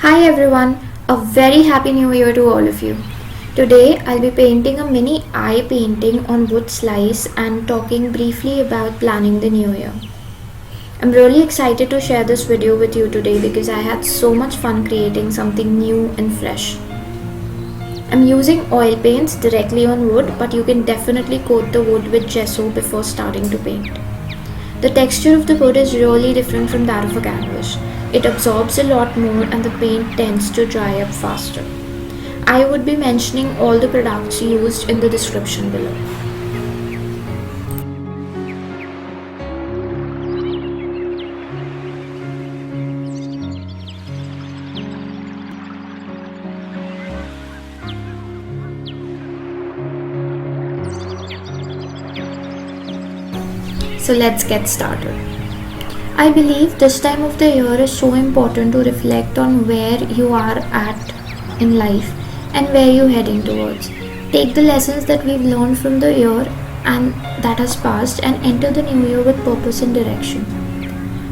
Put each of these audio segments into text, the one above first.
Hi everyone, a very happy new year to all of you. Today I'll be painting a mini eye painting on wood slice and talking briefly about planning the new year. I'm really excited to share this video with you today because I had so much fun creating something new and fresh. I'm using oil paints directly on wood, but you can definitely coat the wood with gesso before starting to paint. The texture of the wood is really different from that of a canvas. It absorbs a lot more and the paint tends to dry up faster. I would be mentioning all the products used in the description below. So let's get started. I believe this time of the year is so important to reflect on where you are at in life and where you're heading towards. Take the lessons that we've learned from the year and that has passed and enter the new year with purpose and direction.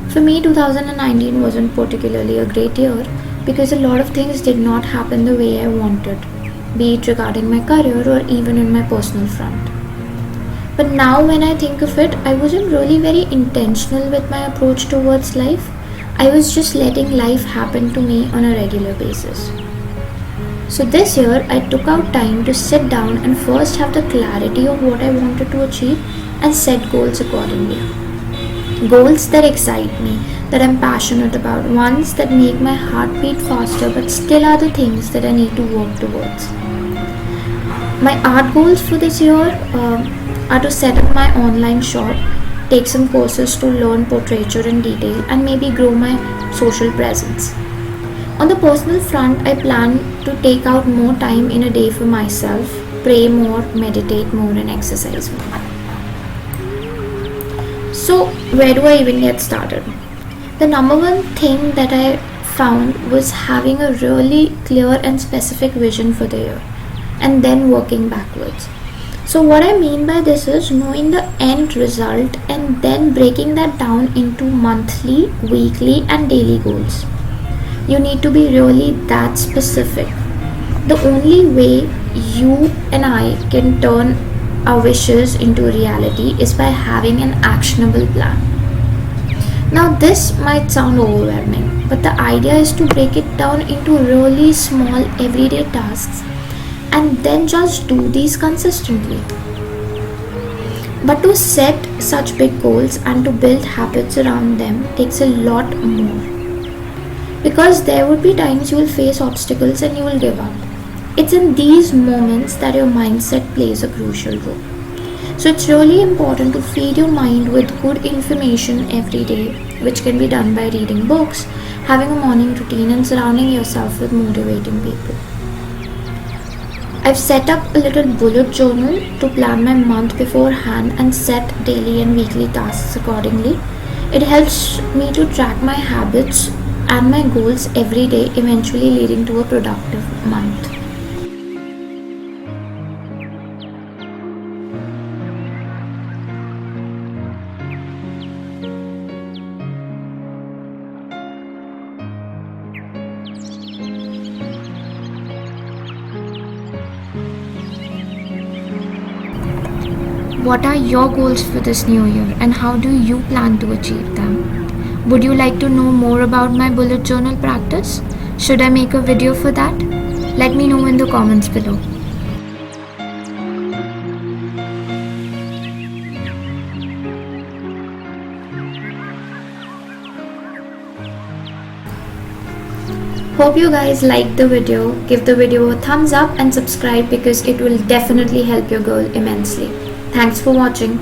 For me, 2019 wasn't particularly a great year because a lot of things did not happen the way I wanted, be it regarding my career or even in my personal front. But now when I think of it, I wasn't really very intentional with my approach towards life. I was just letting life happen to me on a regular basis. So this year, I took out time to sit down and first have the clarity of what I wanted to achieve and set goals accordingly. Goals that excite me, that I'm passionate about, ones that make my heart beat faster but still are the things that I need to work towards. My art goals for this year are to set up my online shop, take some courses to learn portraiture in detail, and maybe grow my social presence. On the personal front, I plan to take out more time in a day for myself, pray more, meditate more, and exercise more. So, where do I even get started? The number one thing that I found was having a really clear and specific vision for the year, and then working backwards. So what I mean by this is knowing the end result and then breaking that down into monthly, weekly and daily goals. You need to be really that specific. The only way you and I can turn our wishes into reality is by having an actionable plan. Now this might sound overwhelming, but the idea is to break it down into really small everyday tasks and then just do these consistently. But to set such big goals and to build habits around them takes a lot more. Because there would be times you will face obstacles and you will give up. It's in these moments that your mindset plays a crucial role. So it's really important to feed your mind with good information every day, which can be done by reading books, having a morning routine and surrounding yourself with motivating people. I've set up a little bullet journal to plan my month beforehand and set daily and weekly tasks accordingly. It helps me to track my habits and my goals every day, eventually leading to a productive month. What are your goals for this new year and how do you plan to achieve them? Would you like to know more about my bullet journal practice? Should I make a video for that? Let me know in the comments below. Hope you guys liked the video. Give the video a thumbs up and subscribe because it will definitely help your goal immensely. Thanks for watching.